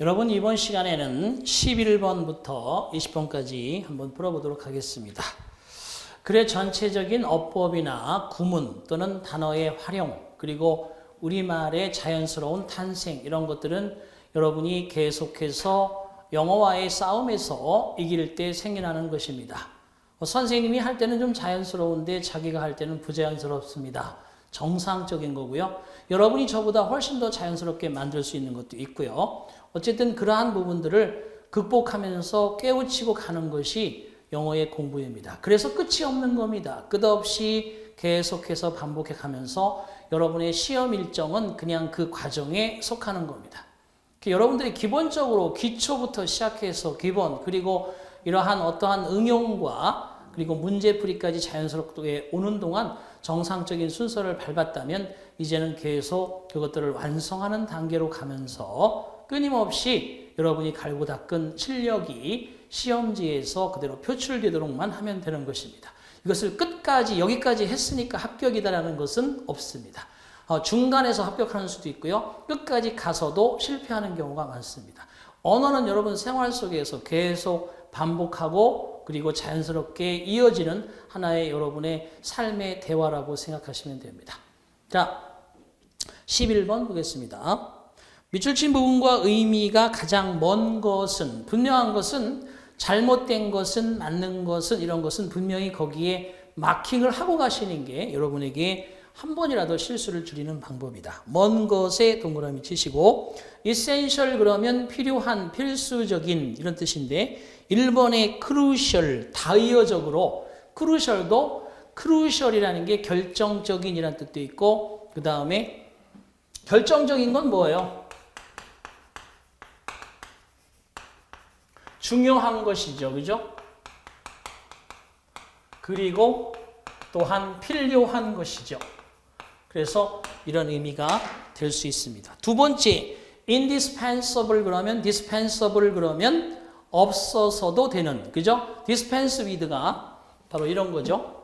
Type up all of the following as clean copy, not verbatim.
여러분 이번 시간에는 11번부터 20번까지 한번 풀어보도록 하겠습니다. 글의 전체적인 어법이나 구문 또는 단어의 활용 그리고 우리말의 자연스러운 탄생 이런 것들은 여러분이 계속해서 영어와의 싸움에서 이길 때 생겨나는 것입니다. 선생님이 할 때는 좀 자연스러운데 자기가 할 때는 부자연스럽습니다. 정상적인 거고요. 여러분이 저보다 훨씬 더 자연스럽게 만들 수 있는 것도 있고요. 어쨌든 그러한 부분들을 극복하면서 깨우치고 가는 것이 영어의 공부입니다. 그래서 끝이 없는 겁니다. 끝없이 계속해서 반복해 가면서 여러분의 시험 일정은 그냥 그 과정에 속하는 겁니다. 여러분들이 기본적으로 기초부터 시작해서 기본 그리고 이러한 어떠한 응용과 그리고 문제풀이까지 자연스럽게 오는 동안 정상적인 순서를 밟았다면 이제는 계속 그것들을 완성하는 단계로 가면서 끊임없이 여러분이 갈고 닦은 실력이 시험지에서 그대로 표출되도록만 하면 되는 것입니다. 이것을 끝까지 여기까지 했으니까 합격이다라는 것은 없습니다. 중간에서 합격하는 수도 있고요. 끝까지 가서도 실패하는 경우가 많습니다. 언어는 여러분 생활 속에서 계속 반복하고 그리고 자연스럽게 이어지는 하나의 여러분의 삶의 대화라고 생각하시면 됩니다. 자, 11번 보겠습니다. 밑줄 친 부분과 의미가 가장 먼 것은, 분명한 것은, 잘못된 것은, 맞는 것은, 이런 것은 분명히 거기에 마킹을 하고 가시는 게 여러분에게 한 번이라도 실수를 줄이는 방법이다. 먼 것에 동그라미 치시고 essential 그러면 필요한, 필수적인 이런 뜻인데 1번의 crucial, 다이어적으로 crucial도 crucial이라는 게 결정적인 이라는 뜻도 있고 그 다음에 결정적인 건 뭐예요? 중요한 것이죠. 그죠? 그리고 또한 필요한 것이죠. 그래서 이런 의미가 될 수 있습니다. 두 번째, indispensable 그러면 dispensable 그러면 없어서도 되는, 그죠? dispense with가 바로 이런 거죠.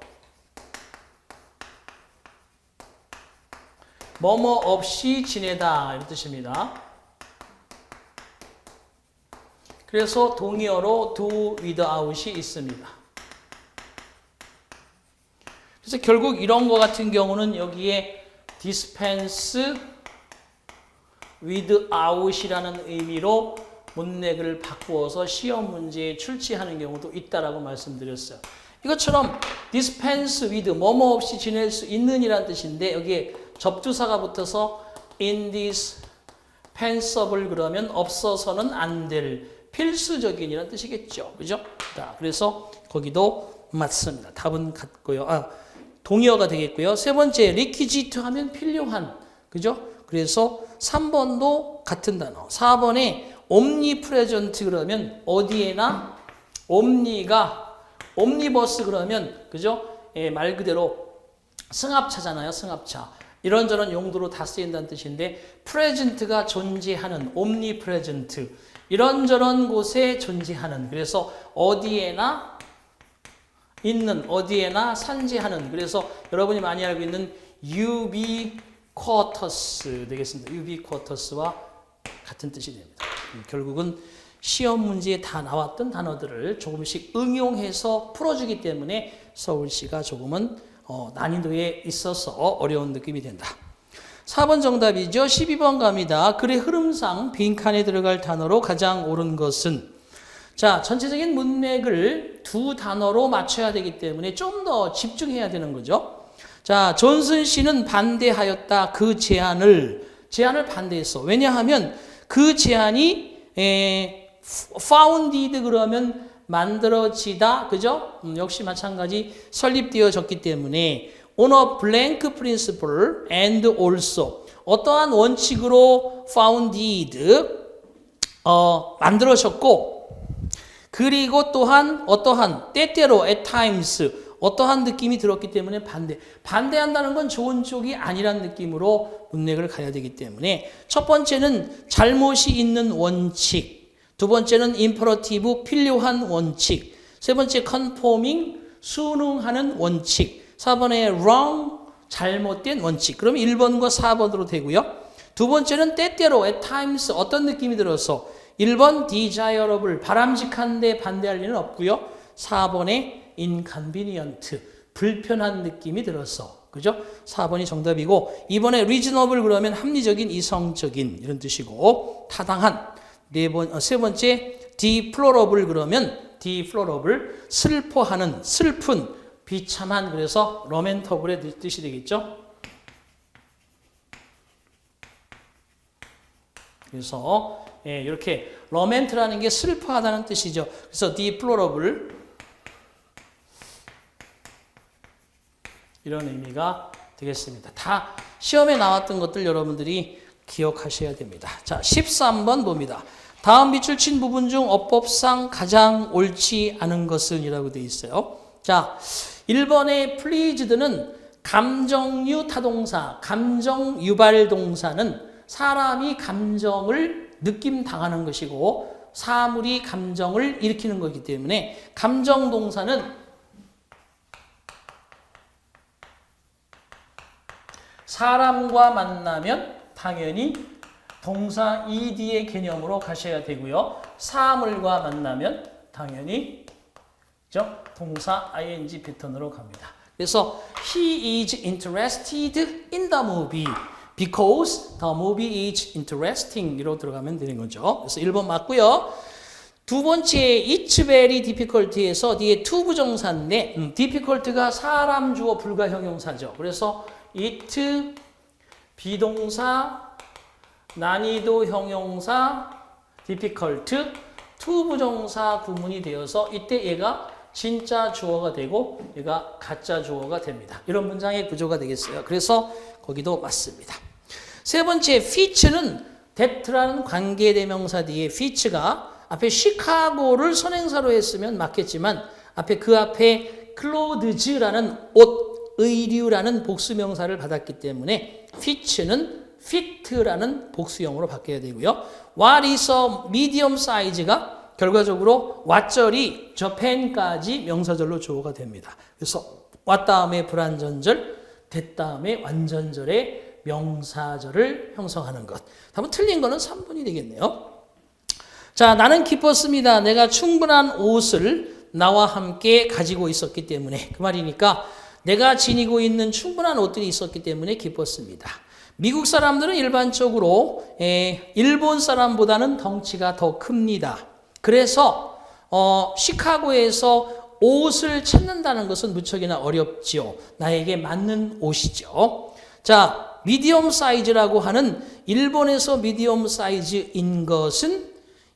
뭐뭐 없이 지내다 이런 뜻입니다. 그래서 동의어로 do without이 있습니다. 그래서 결국 이런 거 같은 경우는 여기에 dispense without이라는 의미로 문맥을 바꾸어서 시험 문제에 출제하는 경우도 있다라고 말씀드렸어요. 이것처럼 dispense with 뭐뭐 없이 지낼 수 있는 이란 뜻인데 여기에 접두사가 붙어서 indispensable 그러면 없어서는 안 될 필수적인 이란 뜻이겠죠. 그죠? 자, 그래서 거기도 맞습니다. 답은 같고요. 동의어가 되겠고요. 세 번째, requisite 하면 필요한. 그죠? 그래서 3번도 같은 단어. 4번에 omnipresent 그러면 어디에나 omni가 omnibus 그러면 그죠? 말 그대로 승합차잖아요. 승합차. 이런저런 용도로 다 쓰인다는 뜻인데 present가 존재하는 omnipresent. 이런저런 곳에 존재하는. 그래서 어디에나 있는, 어디에나 산재하는. 그래서 여러분이 많이 알고 있는 ubiquitous 되겠습니다. ubiquitous와 같은 뜻이 됩니다. 결국은 시험 문제에 다 나왔던 단어들을 조금씩 응용해서 풀어주기 때문에 서울시가 조금은 난이도에 있어서 어려운 느낌이 된다. 4번 정답이죠. 12번 갑니다. 글의 흐름상 빈칸에 들어갈 단어로 가장 옳은 것은 자, 전체적인 문맥을 두 단어로 맞춰야 되기 때문에 좀 더 집중해야 되는 거죠. 자, 존슨 씨는 반대하였다. 그 제안을 반대했어. 왜냐하면 그 제안이 founded 그러면 만들어지다. 그죠? 역시 마찬가지 설립되어졌기 때문에 on a blank principle and also 어떠한 원칙으로 founded 만들어졌고 그리고 또한 어떠한 때때로 at times 어떠한 느낌이 들었기 때문에 반대한다는 건 좋은 쪽이 아니란 느낌으로 문맥을 가야 되기 때문에 첫 번째는 잘못이 있는 원칙, 두 번째는 imperative 필요한 원칙, 세 번째 conforming 순응하는 원칙, 4번에 wrong 잘못된 원칙. 그러면 1번과 4번으로 되고요. 두 번째는 때때로 at times 어떤 느낌이 들어서 1번 desirable, 바람직한데 반대할 리는 없고요. 4번에 inconvenient, 불편한 느낌이 들어서. 그죠? 4번이 정답이고 2번에 reasonable 그러면 합리적인, 이성적인 이런 뜻이고 타당한. 세 번째 deplorable 그러면 deplorable, 슬퍼하는, 슬픈, 비참한, 그래서 lamentable의 뜻이 되겠죠. 그래서 이렇게 lament라는 게 슬퍼하다는 뜻이죠. 그래서 deplorable 이런 의미가 되겠습니다. 다 시험에 나왔던 것들 여러분들이 기억하셔야 됩니다. 자, 13번 봅니다. 다음 밑줄 친 부분 중 어법상 가장 옳지 않은 것은 이라고 되어 있어요. 자, 1번의 pleased는 감정유 타동사, 감정 유발 동사는 사람이 감정을 느낌 당하는 것이고 사물이 감정을 일으키는 것이기 때문에 감정 동사는 사람과 만나면 당연히 동사 ed의 개념으로 가셔야 되고요. 사물과 만나면 당연히 동사 ing 패턴으로 갑니다. 그래서 he is interested in the movie because the movie is interesting 이로 들어가면 되는 거죠. 그래서 1번 맞고요. 두 번째 it's very difficult에서 뒤에 to 부정사인데 difficult가 사람 주어 불가 형용사죠. 그래서 it 비동사 난이도 형용사 difficult to 부정사 구문이 되어서 이때 얘가 진짜 주어가 되고 얘가 가짜 주어가 됩니다. 이런 문장의 구조가 되겠어요. 그래서 거기도 맞습니다. 세 번째 fit는 that라는 관계대명사 뒤에 fit가 앞에 시카고를 선행사로 했으면 맞겠지만 그 앞에 clothes라는 옷, 의류라는 복수명사를 받았기 때문에 fit는 fit라는 복수형으로 바뀌어야 되고요. What is a medium size가 결과적으로 what절이 Japan까지 명사절로 주어가 됩니다. 그래서 what 다음에 불완전절, that 다음에 완전절의 명사절을 형성하는 것. 다음은 틀린 거는 3번이 되겠네요. 자, 나는 기뻤습니다. 내가 충분한 옷을 나와 함께 가지고 있었기 때문에. 그 말이니까 내가 지니고 있는 충분한 옷들이 있었기 때문에 기뻤습니다. 미국 사람들은 일반적으로 일본 사람보다는 덩치가 더 큽니다. 그래서 시카고에서 옷을 찾는다는 것은 무척이나 어렵지요. 나에게 맞는 옷이죠. 자, 미디엄 사이즈라고 하는 일본에서 미디엄 사이즈인 것은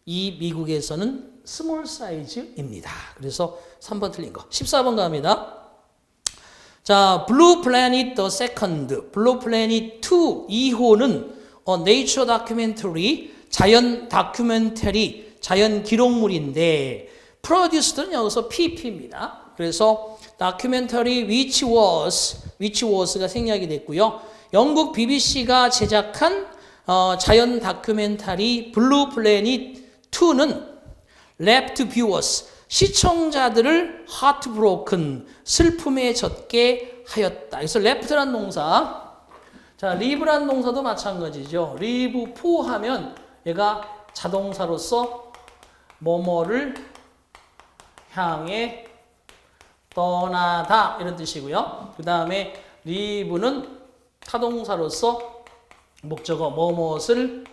이 미국에서는 스몰 사이즈입니다. 그래서 3번 틀린 거. 14번 갑니다. 자, 블루 플래닛 더 세컨드, 블루 플래닛 2 2호는 네이처 다큐멘터리, 자연 다큐멘터리, 자연 기록물인데 프로듀스는 여기서 PP입니다. 그래서 다큐멘터리 which was가 생략이 됐고요. 영국 BBC가 제작한 자연 다큐멘터리 블루 플래닛 2는 left viewers, 시청자들을 heartbroken, 슬픔에 젖게 하였다. 그래서 left란 동사, 자, live란 동사도 마찬가지죠. live for 하면 얘가 자동사로서 뭐뭐를 향해 떠나다 이런 뜻이고요. 그 다음에 live는 타동사로서 목적어 뭐뭇을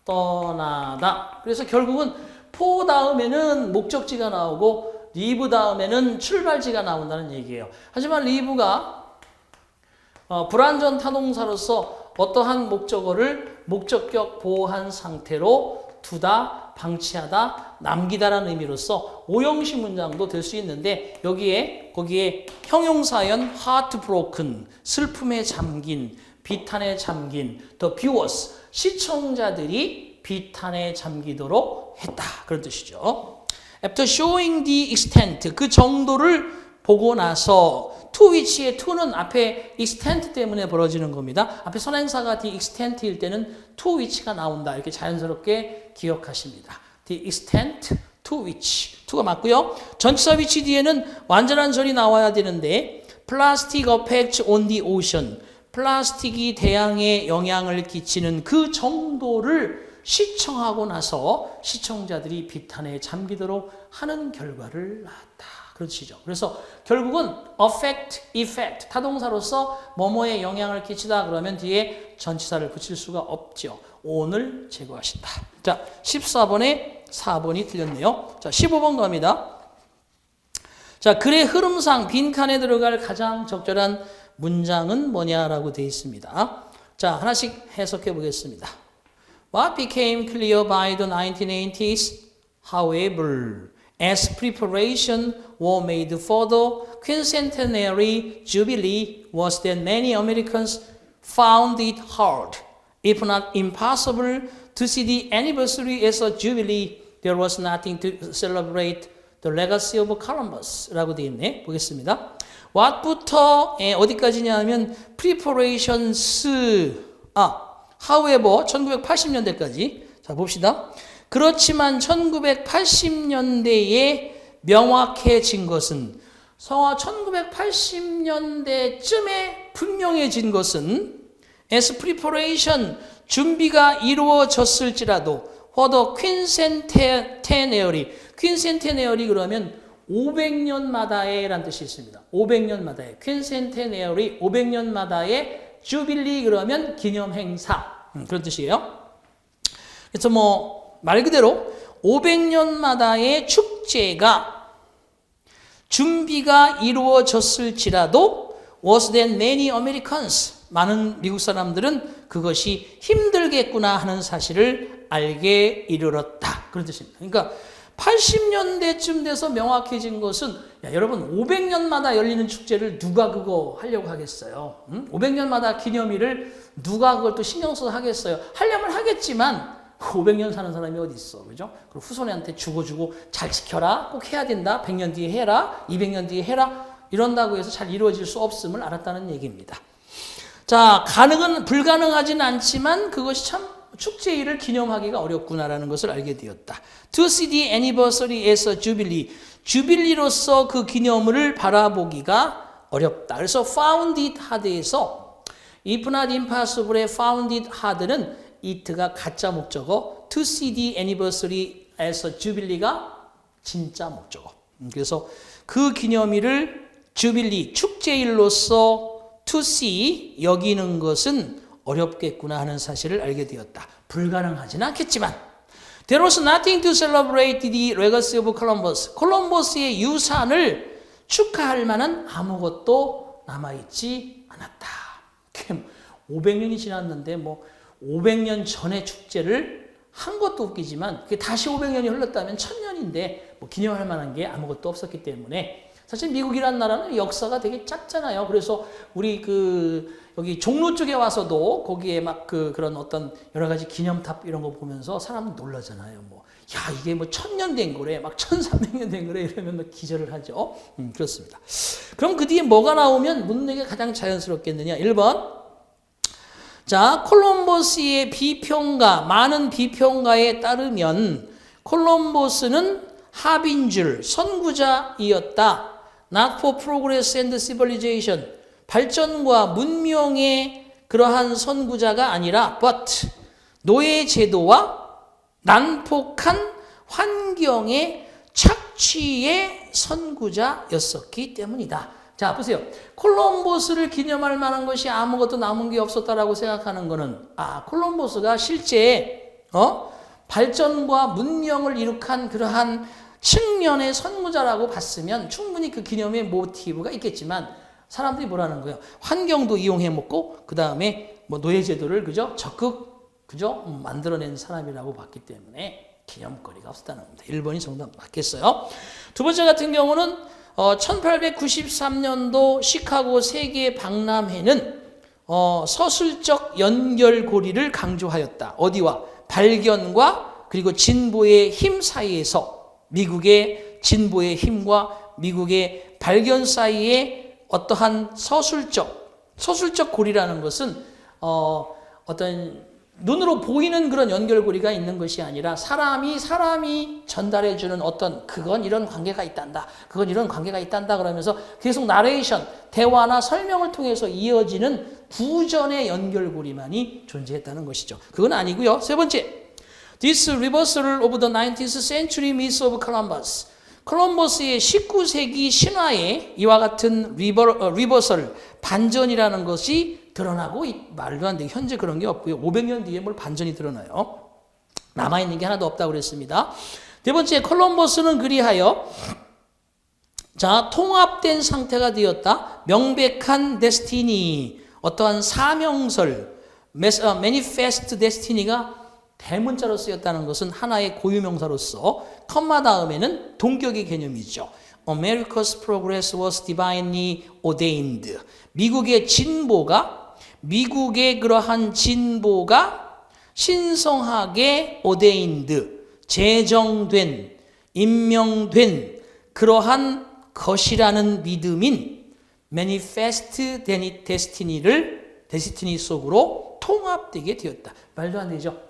떠나다. 그래서 결국은 for 다음에는 목적지가 나오고 leave 다음에는 출발지가 나온다는 얘기예요. 하지만 leave가 불완전 타동사로서 어떠한 목적어를 목적격 보호한 상태로 두다, 방치하다, 남기다라는 의미로서 오형식 문장도 될 수 있는데 거기에 형용사연 heartbroken, 슬픔에 잠긴, 비탄에 잠긴, the viewers, 시청자들이 비탄에 잠기도록 했다. 그런 뜻이죠. After showing the extent, 그 정도를 보고 나서 to which의 to는 앞에 extent 때문에 벌어지는 겁니다. 앞에 선행사가 the extent일 때는 to which가 나온다. 이렇게 자연스럽게 기억하십니다. The extent to which. to가 맞고요. 전치사 which 뒤에는 완전한 절이 나와야 되는데 plastic effects on the ocean. 플라스틱이 대양에 영향을 끼치는 그 정도를 시청하고 나서 시청자들이 비탄에 잠기도록 하는 결과를 낳았다. 그런 뜻이죠. 그래서 결국은 affect, effect, 타동사로서 뭐뭐에 영향을 끼치다 그러면 뒤에 전치사를 붙일 수가 없죠. on을 제거하신다. 자, 14번에 4번이 틀렸네요. 자, 15번 갑니다. 자, 글의 흐름상 빈칸에 들어갈 가장 적절한 문장은 뭐냐라고 되어 있습니다. 자, 하나씩 해석해 보겠습니다. What became clear by the 1980s, however, as preparation were made for the quincentenary jubilee was that many Americans found it hard, if not impossible, to see the anniversary as a jubilee. There was nothing to celebrate the legacy of Columbus 라고 되어 있네. 보겠습니다. what부터 어디까지냐 하면 preparations, however 1980년대까지. 자, 봅시다. 그렇지만 1980년대에 명확해진 것은 1980년대쯤에 분명해진 것은 as preparation 준비가 이루어졌을지라도 for the quincentenary quincentenary 그러면 500년마다의 라는 뜻이 있습니다. 500년마다의 quincentenary 500년마다의 jubilee 그러면 기념행사 그런 뜻이에요. 그래서 뭐 말 그대로 500년마다의 축제가 준비가 이루어졌을지라도 was that many Americans 많은 미국 사람들은 그것이 힘들겠구나 하는 사실을 알게 이르렀다. 그런 뜻입니다. 그러니까 80년대쯤 돼서 명확해진 것은 여러분 500년마다 열리는 축제를 누가 그거 하려고 하겠어요? 500년마다 기념일을 누가 그걸 또 신경 써서 하겠어요? 하려면 하겠지만 500년 사는 사람이 어디 있어, 그죠? 그리고 후손한테 주고 잘 지켜라, 꼭 해야 된다, 100년 뒤에 해라, 200년 뒤에 해라 이런다고 해서 잘 이루어질 수 없음을 알았다는 얘기입니다. 자, 불가능하진 않지만 그것이 참 축제일을 기념하기가 어렵구나라는 것을 알게 되었다. To see the anniversary as a jubilee. 주빌리로서 그 기념을 바라보기가 어렵다. 그래서 found it hard에서 if not impossible의 found it hard는 it가 가짜 목적어, to see the anniversary as a jubilee가 진짜 목적어. 그래서 그 기념일을 주빌리, 축제일로서 to see, 여기는 것은 어렵겠구나 하는 사실을 알게 되었다. 불가능하지는 않겠지만 There was nothing to celebrate the legacy of Columbus. 콜럼버스의 유산을 축하할 만한 아무것도 남아있지 않았다. 500년이 지났는데 500년 전의 축제를 한 것도 웃기지만 그게 다시 500년이 흘렀다면 1000년인데 기념할 만한 게 아무것도 없었기 때문에 사실 미국이란 나라는 역사가 되게 짧잖아요. 그래서 우리 여기 종로 쪽에 와서도 거기에 막 그런 어떤 여러 가지 기념탑 이런 거 보면서 사람 놀라잖아요. 이게 1000년 된 거래, 막 1300년 된 거래 이러면 기절을 하죠. 그렇습니다. 그럼 그 뒤에 뭐가 나오면 묻는 게 가장 자연스럽겠느냐? 1번. 자, 콜럼버스의 비평가, 많은 비평가에 따르면 콜럼버스는 하빈줄, 선구자이었다. Not for progress and civilization. 발전과 문명의 그러한 선구자가 아니라 but 노예 제도와 난폭한 환경의 착취의 선구자였었기 때문이다. 자, 보세요. 콜럼버스를 기념할 만한 것이 아무것도 남은 게 없었다라고 생각하는 것은 콜럼버스가 실제 발전과 문명을 이룩한 그러한 측면의 선구자라고 봤으면 충분히 그 기념의 모티브가 있겠지만 사람들이 뭐라는 거예요? 환경도 이용해 먹고 그 다음에 노예제도를 적극 만들어낸 사람이라고 봤기 때문에 기념거리가 없었다는 겁니다. 1번이 정답 맞겠어요. 두 번째 같은 경우는 1893년도 시카고 세계 박람회는 서술적 연결고리를 강조하였다. 어디와? 발견과 그리고 진보의 힘 사이에서 미국의 진보의 힘과 미국의 발견 사이에 어떠한 서술적 고리라는 것은 어떤 눈으로 보이는 그런 연결고리가 있는 것이 아니라 사람이 전달해주는 어떤 그건 이런 관계가 있단다. 그건 이런 관계가 있단다. 그러면서 계속 나레이션, 대화나 설명을 통해서 이어지는 부전의 연결고리만이 존재했다는 것이죠. 그건 아니고요. 세 번째, This reversal of the 19th century myth of Columbus. 콜럼버스의 19세기 신화에 이와 같은 리버설, 반전이라는 것이 드러나고 말도 안 돼. 현재 그런 게 없고요. 500년 뒤에 뭘 반전이 드러나요? 남아있는 게 하나도 없다고 그랬습니다. 네 번째, 콜럼버스는 그리하여 자, 통합된 상태가 되었다. 명백한 데스티니, 어떠한 사명설, manifest destiny가 대문자로 쓰였다는 것은 하나의 고유명사로서 컴마 다음에는 동격의 개념이죠. America's progress was divinely ordained. 미국의 그러한 진보가 신성하게 ordained, 제정된, 임명된 그러한 것이라는 믿음인 manifest destiny 속으로 통합되게 되었다. 말도 안 되죠?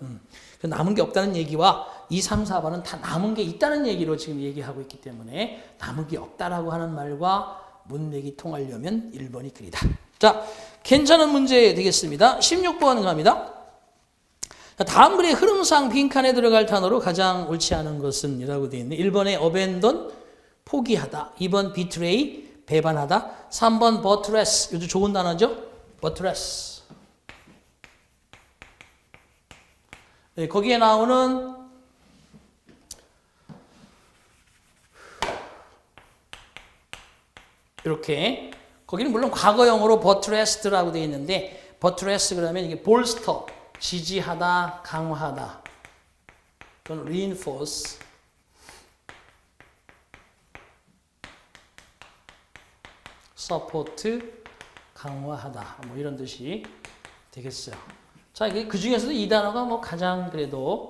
남은 게 없다는 얘기와 2, 3, 4번은 다 남은 게 있다는 얘기로 지금 얘기하고 있기 때문에 남은 게 없다라고 하는 말과 문맥이 통하려면 1번이 그리다. 자, 괜찮은 문제 되겠습니다. 16번 갑니다. 자, 다음 글의 흐름상 빈칸에 들어갈 단어로 가장 옳지 않은 것은 이라고 되어 있네. 1번에 abandon, 포기하다. 2번 betray, 배반하다. 3번 buttress, 요즘 좋은 단어죠? buttress. 네, 거기에 나오는 이렇게 거기는 물론 과거형으로 buttressed라고 되어 있는데 buttress 그러면 이게 bolster, 지지하다, 강화하다 또는 reinforce support, 강화하다 뭐 이런 뜻이 되겠어요. 자, 그 중에서도 이 단어가 뭐 가장 그래도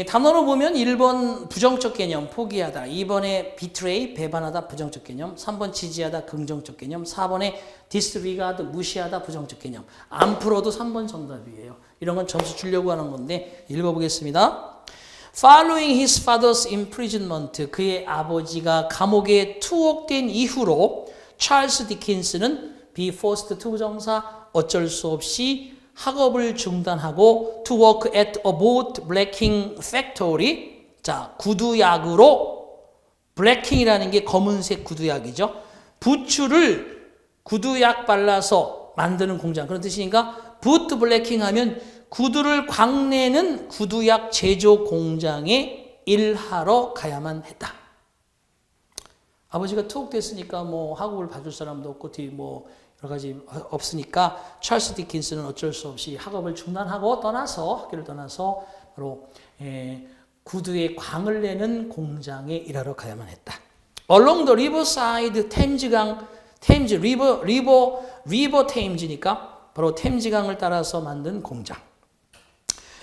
단어로 보면 1번 부정적 개념 포기하다, 2번에 betray 배반하다 부정적 개념, 3번 지지하다 긍정적 개념, 4번에 disregard 무시하다 부정적 개념. 안 풀어도 3번 정답이에요. 이런 건 점수 주려고 하는 건데 읽어보겠습니다. Following his father's imprisonment, 그의 아버지가 감옥에 투옥된 이후로 찰스 디킨스는 be forced to 정사 어쩔 수 없이 학업을 중단하고 to work at a boat blacking factory. 자, 구두약으로 블랙킹이라는 게 검은색 구두약이죠. 부추를 구두약 발라서 만드는 공장 그런 뜻이니까 boot blacking 하면 구두를 광내는 구두약 제조 공장에 일하러 가야만 했다. 아버지가 투옥됐으니까 뭐 학업을 봐줄 사람도 없고 뒤 뭐 여러 가지 없으니까 찰스 디킨스는 어쩔 수 없이 학업을 중단하고 학교를 떠나서 바로 구두에 광을 내는 공장에 일하러 가야만 했다. Along the riverside, 템즈강, 리버 템즈니까 바로 템즈강을 따라서 만든 공장.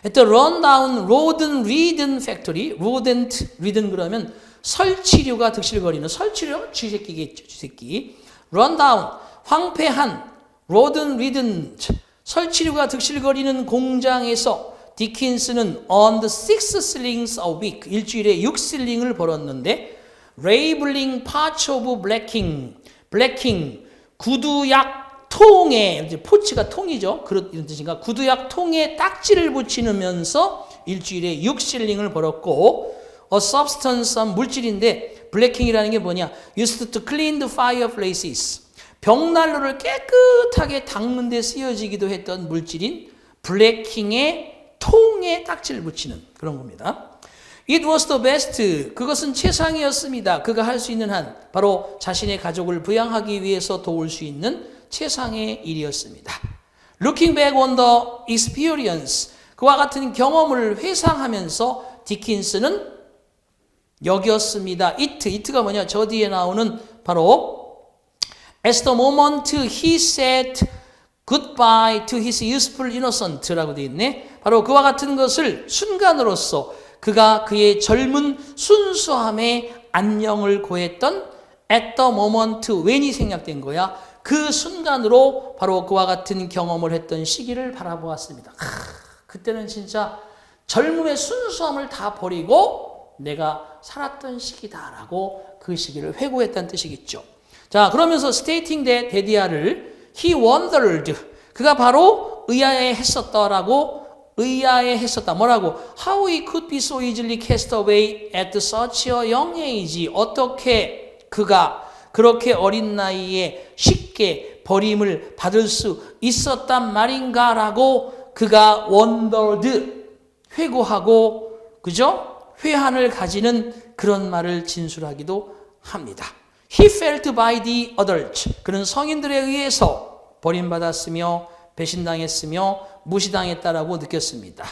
At the rundown rodent ridden factory, rodent ridden 그러면 설치류가 득실거리는 설치류 쥐새끼겠죠, 쥐새끼. rundown 황폐한 rodent ridden 설치류가 득실거리는 공장에서 디킨스는 on the 6 shillings a week 일주일에 6실링을 벌었는데 labeling parts of blacking 구두약 통에 이제 포치가 통이죠. 이런 뜻인가? 구두약 통에 딱지를 붙이면서 일주일에 6실링을 벌었고 a substance 물질인데 blacking이라는 게 뭐냐? used to clean the fireplaces 벽난로를 깨끗하게 닦는 데 쓰여지기도 했던 물질인 블랙킹의 통에 딱지를 붙이는 그런 겁니다. It was the best. 그것은 최상이었습니다. 그가 할 수 있는 한 바로 자신의 가족을 부양하기 위해서 도울 수 있는 최상의 일이었습니다. Looking back on the experience. 그와 같은 경험을 회상하면서 디킨스는 여겼습니다. It가 뭐냐? 저 뒤에 나오는 바로 As the moment he said goodbye to his youthful innocent라고 되어 있네. 바로 그와 같은 것을 순간으로서 그가 그의 젊은 순수함에 안녕을 고했던 at the moment when이 생략된 거야. 그 순간으로 바로 그와 같은 경험을 했던 시기를 바라보았습니다. 그때는 진짜 젊음의 순수함을 다 버리고 내가 살았던 시기다라고 그 시기를 회고했다는 뜻이겠죠. 자, 그러면서 stating that 데디아를 he wondered 그가 바로 의아해했었다라고 의아해 했었다. 뭐라고? How he could be so easily cast away at such a young age. 어떻게 그가 그렇게 어린 나이에 쉽게 버림을 받을 수 있었단 말인가라고 그가 wondered, 회고하고, 그죠? 회한을 가지는 그런 말을 진술하기도 합니다. He felt by the adults. 그는 성인들에 의해서 버림받았으며 배신당했으며 무시당했다라고 느꼈습니다.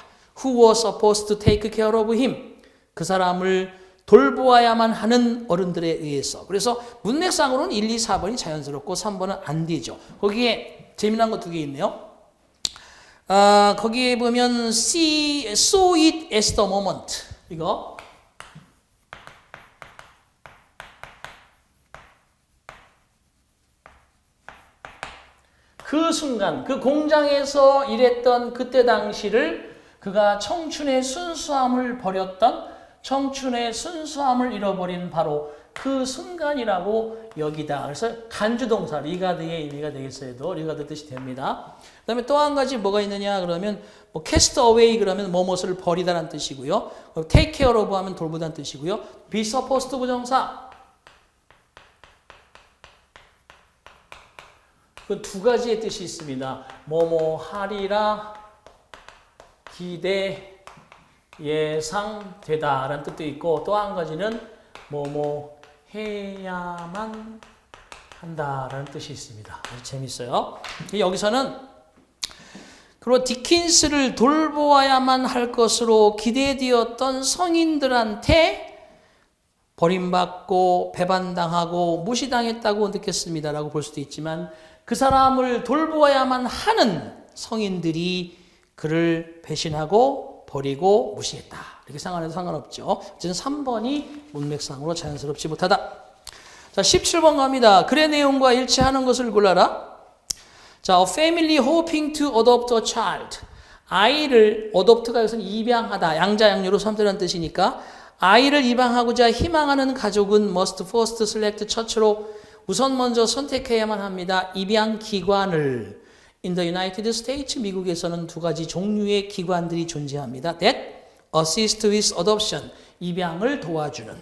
Who was supposed to take care of him? 그 사람을 돌보아야만 하는 어른들에 의해서. 그래서 문맥상으로는 1, 2, 4번이 자연스럽고 3번은 안 되죠. 거기에 재미난 거 2개 있네요. 거기에 보면 saw it as the moment. 이거. 그 순간, 그 공장에서 일했던 그때 당시를 그가 청춘의 순수함을 버렸던, 청춘의 순수함을 잃어버린 바로 그 순간이라고 여기다. 그래서 간주동사 리가드의 의미가 되겠어요. 리가드 뜻이 됩니다. 그 다음에 또 한 가지 뭐가 있느냐 그러면 뭐 cast away 그러면 뭐뭇을 버리다라는 뜻이고요. take care of 하면 돌보다는 뜻이고요. be supposed to 부정사. 그 2가지의 뜻이 있습니다. 뭐뭐 하리라, 기대, 예상되다 라는 뜻도 있고 또 한 가지는 뭐뭐 해야만 한다라는 뜻이 있습니다. 아주 재밌어요. 여기서는 그리고 디킨스를 돌보아야만 할 것으로 기대되었던 성인들한테 버림받고 배반당하고 무시당했다고 느꼈습니다라고 볼 수도 있지만 그 사람을 돌보아야만 하는 성인들이 그를 배신하고 버리고 무시했다. 이렇게 생각해도 상관없죠. 어쨌든 3번이 문맥상으로 자연스럽지 못하다. 자, 17번 갑니다. 글의 내용과 일치하는 것을 골라라. 자, a family hoping to adopt a child. 아이를, adopt가 여기서는 입양하다, 양자 양유로 삼자라는 뜻이니까 아이를 입양하고자 희망하는 가족은 must first select church로 우선 먼저 선택해야만 합니다. 입양 기관을. In the United States, 미국에서는 2가지 종류의 기관들이 존재합니다. That assist with adoption, 입양을 도와주는.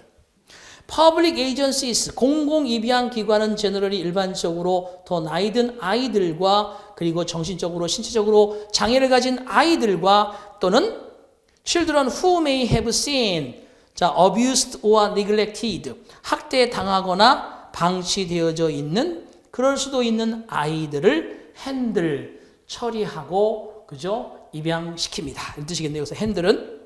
Public agencies, 공공 입양 기관은 generally 일반적으로 더 나이 든 아이들과 그리고 정신적으로 신체적으로 장애를 가진 아이들과 또는 children who may have seen, 자, abused or neglected, 학대당하거나 방치되어져 있는 그럴 수도 있는 아이들을 핸들, 처리하고, 그죠? 입양시킵니다. 이런 뜻이겠네요. 그래서 핸들은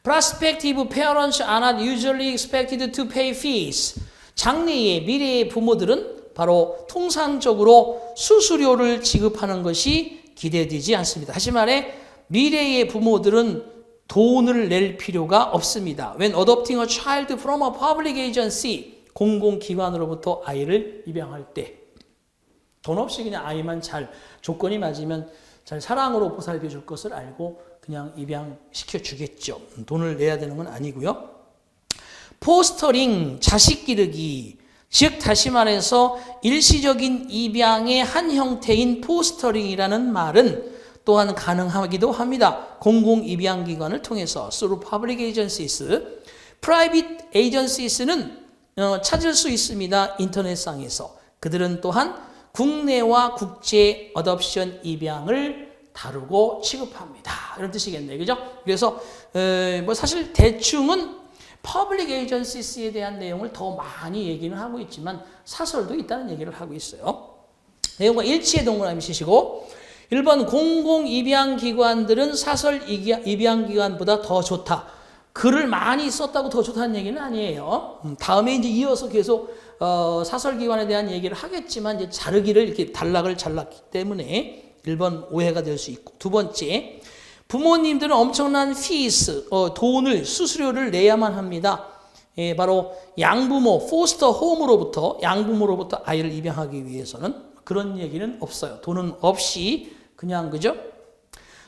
prospective parents are not usually expected to pay fees. 장래의 미래의 부모들은 바로 통상적으로 수수료를 지급하는 것이 기대되지 않습니다. 다시 말해 미래의 부모들은 돈을 낼 필요가 없습니다. When adopting a child from a public agency, 공공기관으로부터 아이를 입양할 때 돈 없이 그냥 아이만 잘 조건이 맞으면 잘 사랑으로 보살펴 줄 것을 알고 그냥 입양시켜 주겠죠. 돈을 내야 되는 건 아니고요. 포스터링, 자식 기르기, 즉 다시 말해서 일시적인 입양의 한 형태인 포스터링이라는 말은 또한 가능하기도 합니다. 공공 입양 기관을 통해서 through public agencies, private agencies,는 찾을 수 있습니다. 인터넷상에서. 그들은 또한 국내와 국제 어덥션 입양을 다루고 취급합니다. 이런 뜻이겠네요. 그죠? 그래서 뭐 사실 대충은 퍼블릭 에이전시스에 대한 내용을 더 많이 얘기는 하고 있지만 사설도 있다는 얘기를 하고 있어요. 내용과 일치의 동그라미 치시고 1번 공공 입양기관들은 사설 입양기관보다 더 좋다. 글을 많이 썼다고 더 좋다는 얘기는 아니에요. 다음에 이제 이어서 계속 사설기관에 대한 얘기를 하겠지만 이제 자르기를 이렇게 단락을 잘랐기 때문에 1번 오해가 될 수 있고 2번째 부모님들은 엄청난 fees, 돈을 수수료를 내야만 합니다. 예, 바로 양부모, 포스터 홈으로부터 양부모로부터 아이를 입양하기 위해서는 그런 얘기는 없어요. 돈은 없이 그냥 그죠?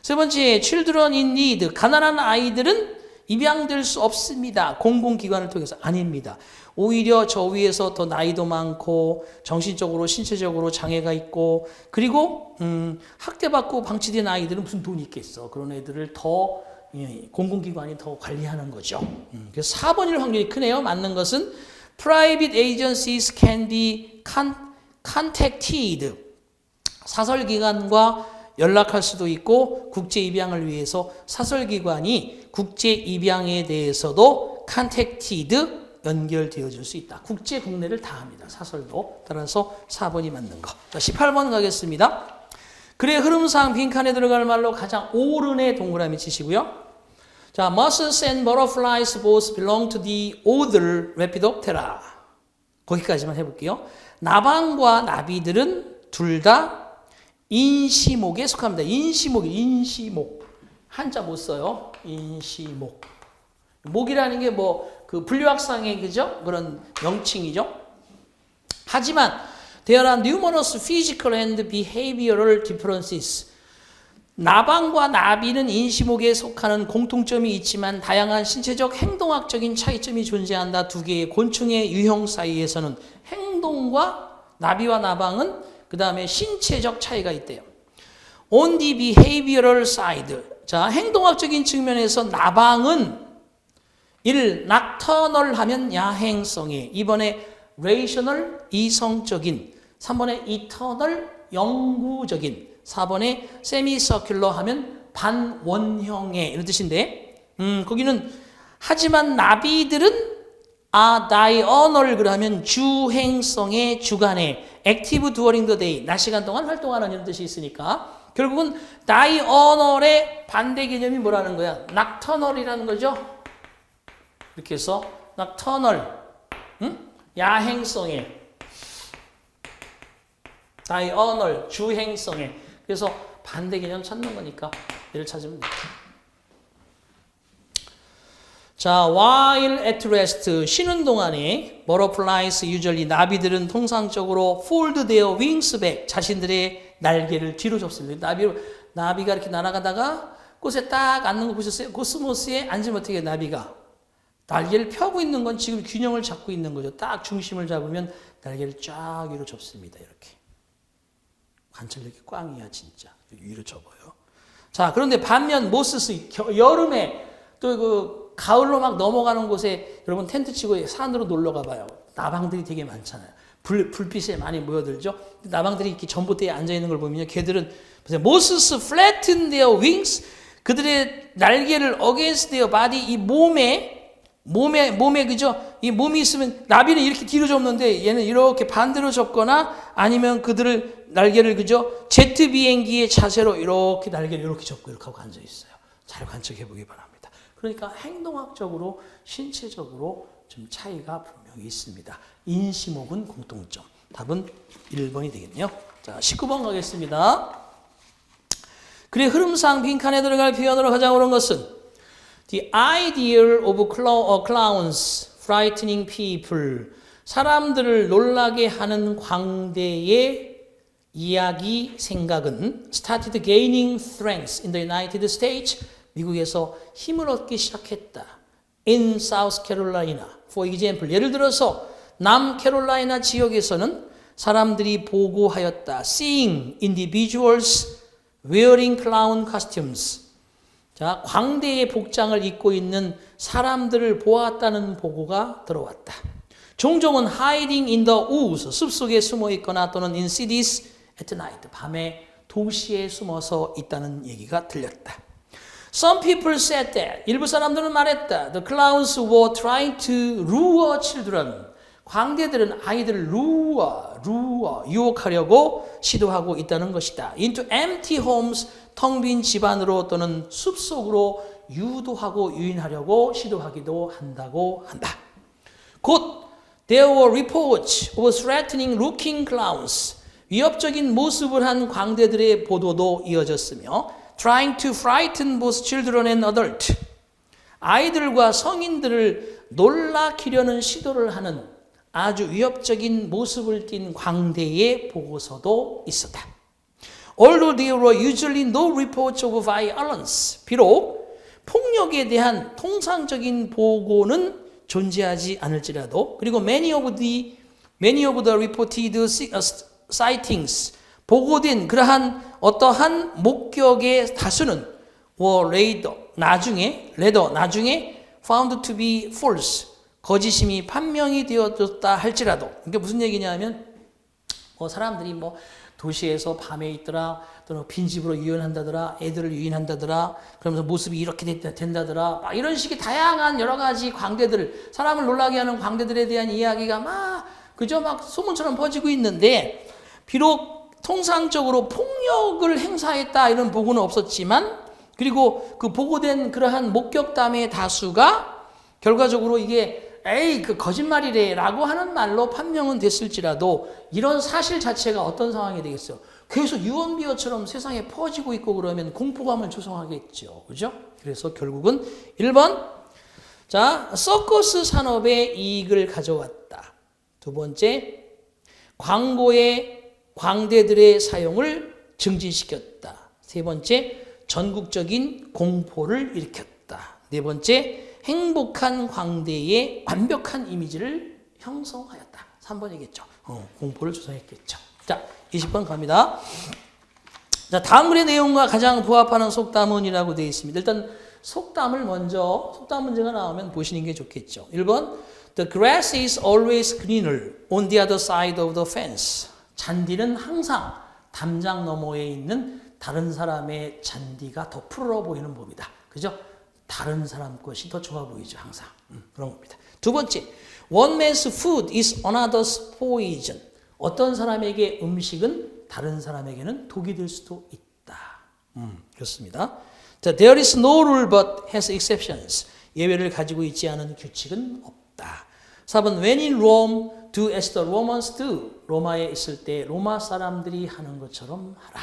세 번째, children in need, 가난한 아이들은 입양될 수 없습니다. 공공기관을 통해서. 아닙니다. 오히려 저 위에서 더 나이도 많고 정신적으로 신체적으로 장애가 있고 그리고 학대받고 방치된 아이들은 무슨 돈이 있겠어. 그런 애들을 더 공공기관이 더 관리하는 거죠. 그래서 4번일 확률이 크네요. 맞는 것은 private agencies can be contacted. 사설기관과 연락할 수도 있고 국제 입양을 위해서 사설기관이 국제 입양에 대해서도 contacted 연결되어질 수 있다. 국제 국내를 다 합니다. 사설도. 따라서 4번이 맞는 거. 자, 18번 가겠습니다. 글의 흐름상 빈칸에 들어갈 말로 가장 오른의 동그라미 치시고요. 자, Moths and butterflies both belong to the order Lepidoptera. 거기까지만 해볼게요. 나방과 나비들은 둘 다 인시목에 속합니다. 인시목. 한자 못 써요. 인시목. 목이라는 게 그 분류학상의 그죠? 그런 명칭이죠. 하지만 there are numerous physical and behavioral differences. 나방과 나비는 인시목에 속하는 공통점이 있지만 다양한 신체적 행동학적인 차이점이 존재한다. 두 개의 곤충의 유형 사이에서는 행동과 나비와 나방은 그 다음에 신체적 차이가 있대요. On the behavioral side. 자, 행동학적인 측면에서 나방은 1. nocturnal 하면 야행성에 2번에 rational 이성적인 3번에 eternal 영구적인 4번에 semicircular 하면 반원형의 이런 뜻인데 거기는 하지만 나비들은 diurnal 그러면 주행성의 주간에 active during the day 낮 시간 동안 활동하는 이런 뜻이 있으니까 결국은 diurnal의 반대 개념이 뭐라는 거야? nocturnal이라는 거죠. 이렇게 해서 nocturnal 야행성의 diurnal 주행성의 그래서 반대 개념 찾는 거니까 얘를 찾으면 돼요. 자, while at rest 쉬는 동안에 butterflies usually 나비들은 통상적으로 fold their wings back 자신들의 날개를 뒤로 접습니다. 나비가 이렇게 날아가다가 꽃에 딱 앉는 거 보셨어요? 코스모스에 앉으면 어떻게 해요? 나비가 날개를 펴고 있는 건 지금 균형을 잡고 있는 거죠. 딱 중심을 잡으면 날개를 쫙 위로 접습니다. 이렇게. 관찰력이 꽝이야 진짜. 위로 접어요. 자, 그런데 반면 모스스 여름에 또 그 가을로 막 넘어가는 곳에 여러분 텐트 치고 산으로 놀러 가봐요. 나방들이 되게 많잖아요. 불빛에 많이 모여들죠. 나방들이 이렇게 전봇대에 앉아 있는 걸 보면요, 걔들은 모스스 flatten their wings 그들의 날개를 against their body 이 몸에 그죠? 이 몸이 있으면 나비는 이렇게 뒤로 접는데 얘는 이렇게 반대로 접거나 아니면 그들을 날개를 그죠? 제트 비행기의 자세로 이렇게 날개를 이렇게 접고 이렇게 하고 앉아 있어요. 잘 관측해 보기 바랍니다. 그러니까 행동학적으로 신체적으로 좀 차이가 분명히 있습니다. 인시목은 공통점. 답은 1번이 되겠네요. 자, 19번 가겠습니다. 글의 흐름상 빈칸에 들어갈 표현으로 가장 옳은 것은 The ideal of clowns frightening people. 사람들을 놀라게 하는 광대의 이야기 생각은 started gaining strength in the United States. 미국에서 힘을 얻기 시작했다. In South Carolina. For example. 예를 들어서 남캐롤라이나 지역에서는 사람들이 보고하였다. Seeing individuals wearing clown costumes. 자, 광대의 복장을 입고 있는 사람들을 보았다는 보고가 들어왔다. 종종은 hiding in the woods, 숲속에 숨어 있거나 또는 in cities at night, 밤에 도시에 숨어서 있다는 얘기가 들렸다. Some people said that, 일부 사람들은 말했다. The clowns were trying to lure children. 광대들은 아이들을 유혹하려고 시도하고 있다는 것이다. Into empty homes, 텅 빈 집안으로 또는 숲속으로 유도하고 유인하려고 시도하기도 한다고 한다. 곧 there were reports of threatening looking clowns. 위협적인 모습을 한 광대들의 보도도 이어졌으며 trying to frighten both children and adult. 아이들과 성인들을 놀라키려는 시도를 하는 아주 위협적인 모습을 띤 광대의 보고서도 있었다. Although there were usually no reports of violence. 비록 폭력에 대한 통상적인 보고는 존재하지 않을지라도 그리고 many of the reported sightings 보고된 그러한 어떠한 목격의 다수는 later 나중에 found to be false 거짓임이 판명이 되어졌다 할지라도 이게 무슨 얘기냐면 사람들이 도시에서 밤에 있더라 또는 빈집으로 유인한다더라 애들을 유인한다더라 그러면서 모습이 이렇게 된다더라 막 이런 식의 다양한 여러 가지 광대들 사람을 놀라게 하는 광대들에 대한 이야기가 그저 소문처럼 퍼지고 있는데 비록 통상적으로 폭력을 행사했다 이런 보고는 없었지만 그리고 그 보고된 그러한 목격담의 다수가 결과적으로 이게 그 거짓말이래 라고 하는 말로 판명은 됐을지라도 이런 사실 자체가 어떤 상황이 되겠어요? 계속 유언비어처럼 세상에 퍼지고 있고 그러면 공포감을 조성하겠죠. 그죠? 그래서 결국은 1번 서커스 산업의 이익을 가져왔다. 두 번째 광고의 광대들의 사용을 증진시켰다. 세 번째 전국적인 공포를 일으켰다. 네 번째 행복한 광대의 완벽한 이미지를 형성하였다. 3번이겠죠. 공포를 조성했겠죠. 자, 20번 갑니다. 자, 다음 글의 내용과 가장 부합하는 속담은이라고 되어 있습니다. 일단 속담을 먼저 속담 문제가 나오면 보시는 게 좋겠죠. 1번 The grass is always greener on the other side of the fence. 잔디는 항상 담장 너머에 있는 다른 사람의 잔디가 더 푸르러 보이는 법이다. 그죠? 다른 사람 것이 더 좋아 보이죠. 항상. 그런 겁니다. 두 번째, one man's food is another's poison. 어떤 사람에게 음식은 다른 사람에게는 독이 될 수도 있다. 그렇습니다. 자, there is no rule but has exceptions. 예외를 가지고 있지 않은 규칙은 없다. 4번, when in Rome, do as the Romans do. 로마에 있을 때 로마 사람들이 하는 것처럼 하라.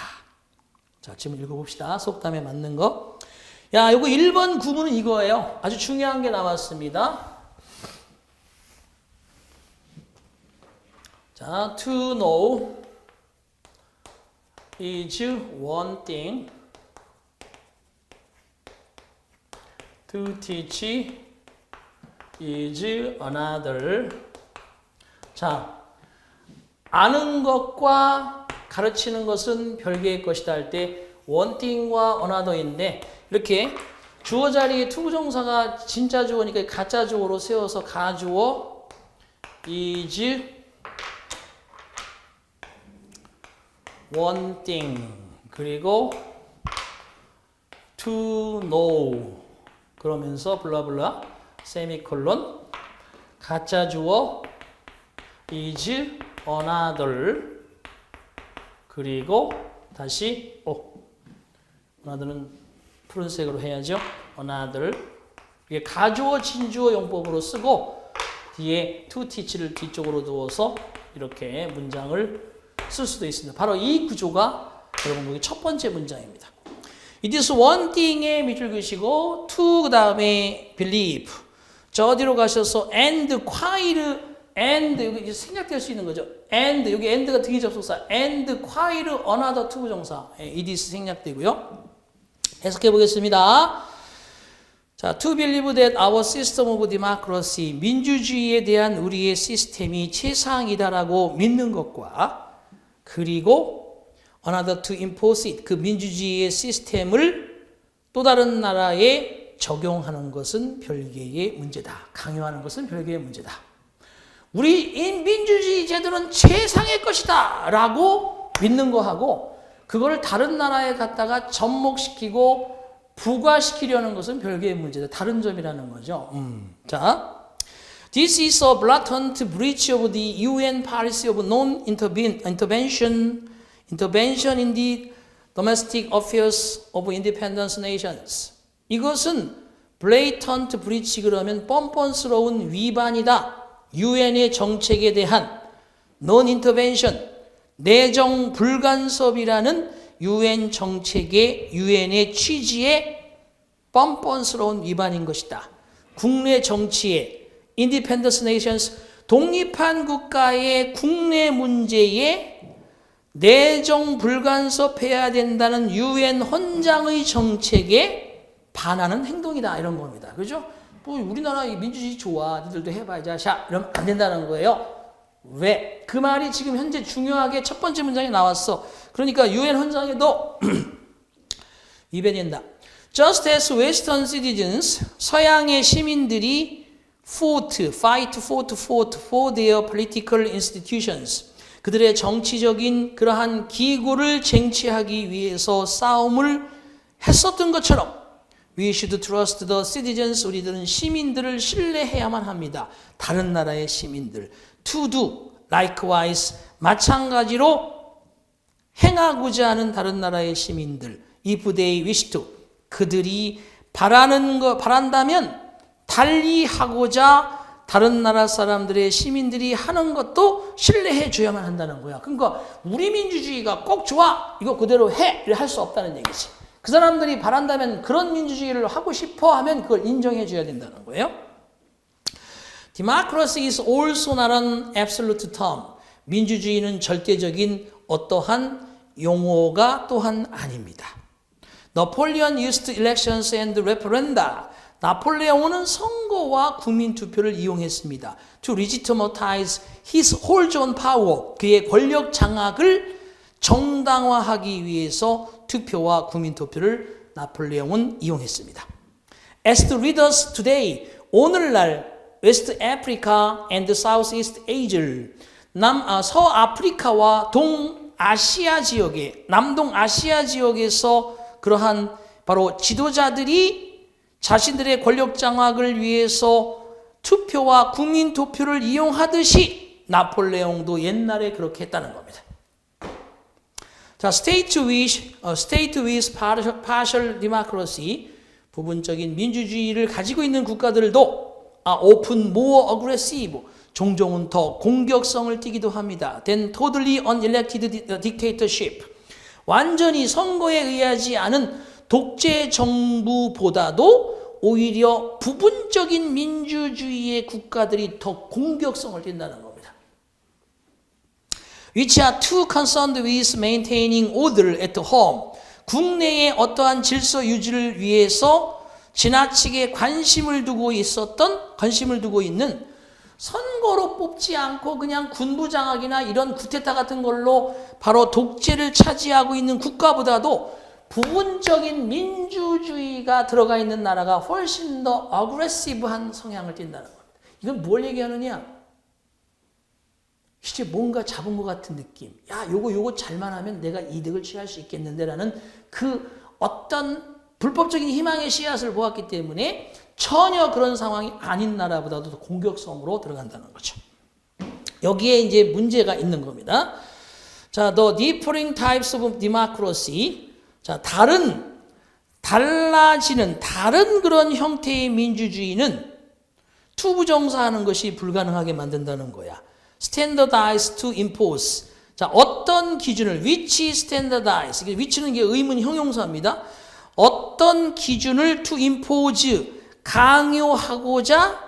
자, 지금 읽어봅시다. 속담에 맞는 거. 야, 요거 1번 구문은 이거예요. 아주 중요한 게 나왔습니다. 자, to know is one thing. To teach is another. 자, 아는 것과 가르치는 것은 별개의 것이다 할 때 one thing과 another인데 이렇게 주어 자리에 투부정사가 진짜 주어니까 가짜 주어로 세워서 가주어 is one thing 그리고 to know 그러면서 블라블라 세미콜론 가짜 주어 is another 그리고 다시 another는 푸른색으로 해야죠. another 이게 가주어 진주어 용법으로 쓰고 뒤에 to teach를 뒤쪽으로 두어서 이렇게 문장을 쓸 수도 있습니다. 바로 이 구조가 여러분 보기 첫 번째 문장입니다. It is one thing의 밑줄 그시고 to 그 다음에 believe 저 어디로 가셔서 and quite and 여기 생략될 수 있는 거죠. and 여기 and가 등위 접속사 and quite another to 부정사 it is 생략되고요. 해석해 보겠습니다. 자, to believe that our system of democracy, 민주주의에 대한 우리의 시스템이 최상이다라고 믿는 것과 그리고 another to impose it, 그 민주주의의 시스템을 또 다른 나라에 적용하는 것은 별개의 문제다. 강요하는 것은 별개의 문제다. 우리 민주주의 제도는 최상의 것이다 라고 믿는 거하고 그걸 다른 나라에 갖다가 접목시키고 부과시키려는 것은 별개의 문제다. 다른 점이라는 거죠. 자, this is a blatant breach of the UN policy of non-intervention in the domestic affairs of independent nations. 이것은 blatant breach 그러면 뻔뻔스러운 위반이다. UN의 정책에 대한 non-intervention 내정 불간섭이라는 UN 정책의 UN의 취지에 뻔뻔스러운 위반인 것이다. 국내 정치에 Independent Nations 독립한 국가의 국내 문제에 내정 불간섭해야 된다는 UN 헌장의 정책에 반하는 행동이다 이런 겁니다. 그죠? 뭐 우리나라 민주주의 좋아, 니들도 해봐, 자샤 이러면 안 된다는 거예요. 왜? 그 말이 지금 현재 중요하게 첫 번째 문장에 나왔어. 그러니까 유엔 헌장에도 위배된다. Just as Western citizens, 서양의 시민들이 fight for their political institutions. 그들의 정치적인 그러한 기구를 쟁취하기 위해서 싸움을 했었던 것처럼 We should trust the citizens. 우리들은 시민들을 신뢰해야만 합니다. 다른 나라의 시민들. To do likewise. 마찬가지로 행하고자 하는 다른 나라의 시민들. If they wish to. 그들이 바란다면 달리 하고자 다른 나라 사람들의 시민들이 하는 것도 신뢰해 줘야만 한다는 거야. 그러니까 우리 민주주의가 꼭 좋아. 이거 그대로 해. 이렇게 할 수 없다는 얘기지. 그 사람들이 바란다면 그런 민주주의를 하고 싶어 하면 그걸 인정해 줘야 된다는 거예요. Democracy is also not an absolute term. 민주주의는 절대적인 어떠한 용어가 또한 아닙니다. Napoleon used elections and referenda. 나폴레옹은 선거와 국민투표를 이용했습니다. To legitimize his hold on power. 그의 권력 장악을 정당화하기 위해서 투표와 국민투표를 나폴레옹은 이용했습니다. As the readers today, 오늘날 West Africa and Southeast Asia, 서아프리카와 동아시아 지역에, 남동아시아 지역에서 그러한 바로 지도자들이 자신들의 권력 장악을 위해서 투표와 국민투표를 이용하듯이 나폴레옹도 옛날에 그렇게 했다는 겁니다. 자, state with partial democracy, 부분적인 민주주의를 가지고 있는 국가들도 often more aggressive, 종종은 더 공격성을 띠기도 합니다. than totally unelected dictatorship, 완전히 선거에 의하지 않은 독재 정부보다도 오히려 부분적인 민주주의의 국가들이 더 공격성을 띈다는 겁니다. Which are too concerned with maintaining order at home. 국내의 어떠한 질서 유지를 위해서 지나치게 관심을 두고 있는 선거로 뽑지 않고 그냥 군부장악이나 이런 쿠데타 같은 걸로 바로 독재를 차지하고 있는 국가보다도 부분적인 민주주의가 들어가 있는 나라가 훨씬 더 어그레시브한 성향을 띈다는 겁니다. 이건 뭘 얘기하느냐? 이제 뭔가 잡은 것 같은 느낌. 야, 요거 잘만 하면 내가 이득을 취할 수 있겠는데라는 그 어떤 불법적인 희망의 씨앗을 보았기 때문에 전혀 그런 상황이 아닌 나라보다도 더 공격성으로 들어간다는 거죠. 여기에 이제 문제가 있는 겁니다. 자, the differing types of democracy. 자, 달라지는 다른 그런 형태의 민주주의는 투부정사하는 것이 불가능하게 만든다는 거야. standardize to impose. 자, 어떤 기준을 which standardize. which는 이게 의문 형용사입니다. 어떤 기준을 to impose 강요하고자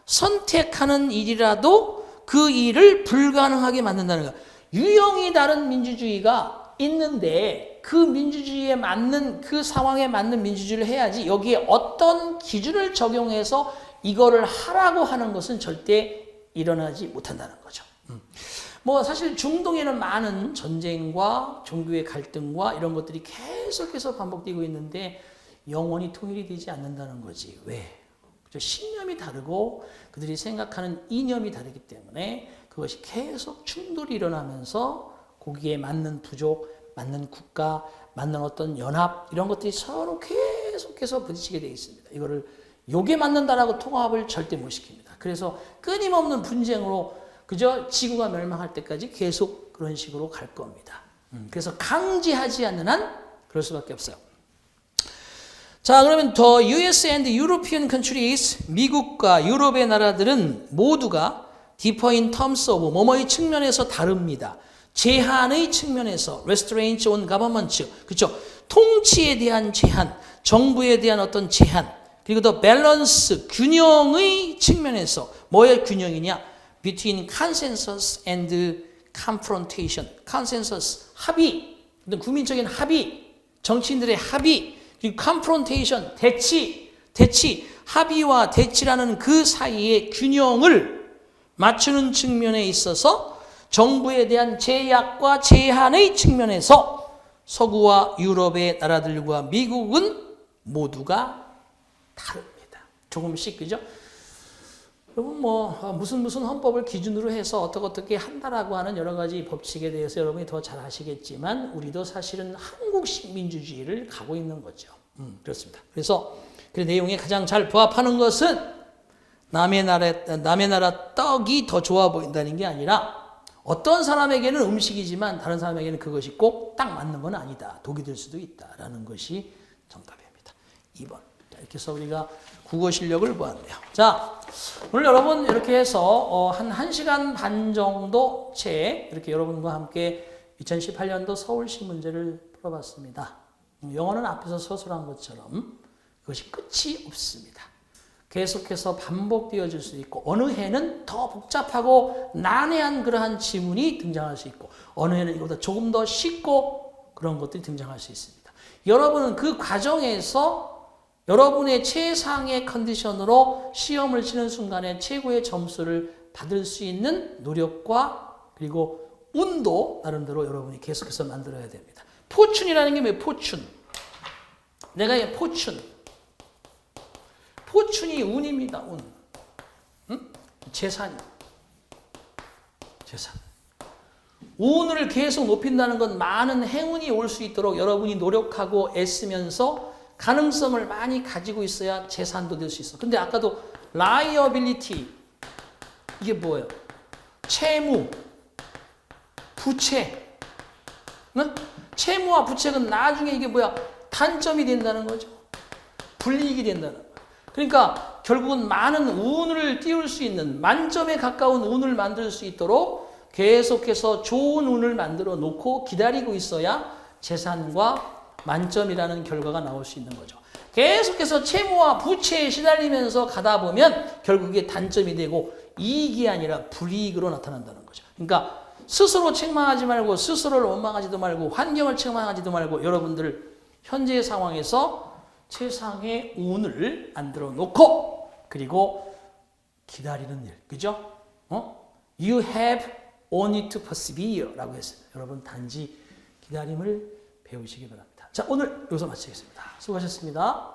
선택하는 일이라도 그 일을 불가능하게 만든다는 거야. 유형이 다른 민주주의가 있는데 그 민주주의에 맞는 그 상황에 맞는 민주주의를 해야지 여기에 어떤 기준을 적용해서 이거를 하라고 하는 것은 절대 일어나지 못한다는 거죠. 뭐 사실 중동에는 많은 전쟁과 종교의 갈등과 이런 것들이 계속해서 반복되고 있는데 영원히 통일이 되지 않는다는 거지. 왜? 신념이 다르고 그들이 생각하는 이념이 다르기 때문에 그것이 계속 충돌이 일어나면서 거기에 맞는 부족, 맞는 국가, 맞는 어떤 연합 이런 것들이 서로 계속해서 부딪히게 되어 있습니다. 이거를 요게 맞는다라고 통합을 절대 못 시킵니다. 그래서 끊임없는 분쟁으로 그저 지구가 멸망할 때까지 계속 그런 식으로 갈 겁니다. 그래서 강제하지 않는 한 그럴 수밖에 없어요. 자, 그러면 the US and European countries, 미국과 유럽의 나라들은 모두가 differ in terms of 뭐뭐의 측면에서 다릅니다. 제한의 측면에서 restraints on government, 그렇죠? 통치에 대한 제한, 정부에 대한 어떤 제한, 그리고 더 밸런스, 균형의 측면에서 뭐의 균형이냐? between consensus and confrontation. consensus, 합의, 국민적인 합의, 정치인들의 합의, confrontation, 대치, 합의와 대치라는 그 사이의 균형을 맞추는 측면에 있어서 정부에 대한 제약과 제한의 측면에서 서구와 유럽의 나라들과 미국은 모두가 다릅니다. 조금씩, 그죠? 여러분 무슨 헌법을 기준으로 해서 어떻게 한다라고 하는 여러 가지 법칙에 대해서 여러분이 더 잘 아시겠지만 우리도 사실은 한국식 민주주의를 가고 있는 거죠. 그렇습니다. 그래서 그 내용에 가장 잘 부합하는 것은 남의 나라 떡이 더 좋아 보인다는 게 아니라 어떤 사람에게는 음식이지만 다른 사람에게는 그것이 꼭 딱 맞는 건 아니다. 독이 될 수도 있다라는 것이 정답입니다. 2번. 이렇게 해서 우리가 국어 실력을 보았네요. 자, 오늘 여러분 이렇게 해서 한 1시간 반 정도 채 이렇게 여러분과 함께 2018년도 서울시 문제를 풀어봤습니다. 영어는 앞에서 서술한 것처럼 그것이 끝이 없습니다. 계속해서 반복되어질 수 있고 어느 해는 더 복잡하고 난해한 그러한 지문이 등장할 수 있고 어느 해는 이거보다 조금 더 쉽고 그런 것들이 등장할 수 있습니다. 여러분은 그 과정에서 여러분의 최상의 컨디션으로 시험을 치는 순간에 최고의 점수를 받을 수 있는 노력과 그리고 운도 나름대로 여러분이 계속해서 만들어야 됩니다. 포춘이라는 게 뭐예요? 포춘. 내가 포춘이 운입니다. 운. 응? 재산. 운을 계속 높인다는 건 많은 행운이 올 수 있도록 여러분이 노력하고 애쓰면서 가능성을 많이 가지고 있어야 재산도 될 수 있어. 근데 아까도 liability 이게 뭐예요? 채무, 부채. 응? 채무와 부채는 나중에 이게 뭐야? 단점이 된다는 거죠. 불이익이 된다는 거예요. 그러니까 결국은 많은 운을 띄울 수 있는 만점에 가까운 운을 만들 수 있도록 계속해서 좋은 운을 만들어 놓고 기다리고 있어야 재산과 만점이라는 결과가 나올 수 있는 거죠. 계속해서 채무와 부채에 시달리면서 가다 보면 결국에 단점이 되고 이익이 아니라 불이익으로 나타난다는 거죠. 그러니까 스스로 책망하지 말고 스스로를 원망하지도 말고 환경을 책망하지도 말고 여러분들 현재의 상황에서 최상의 운을 만들어 놓고 그리고 기다리는 일. 그죠? You have only to persevere 라고 했어요. 여러분 단지 기다림을 배우시기 바랍니다. 자, 오늘 여기서 마치겠습니다. 수고하셨습니다.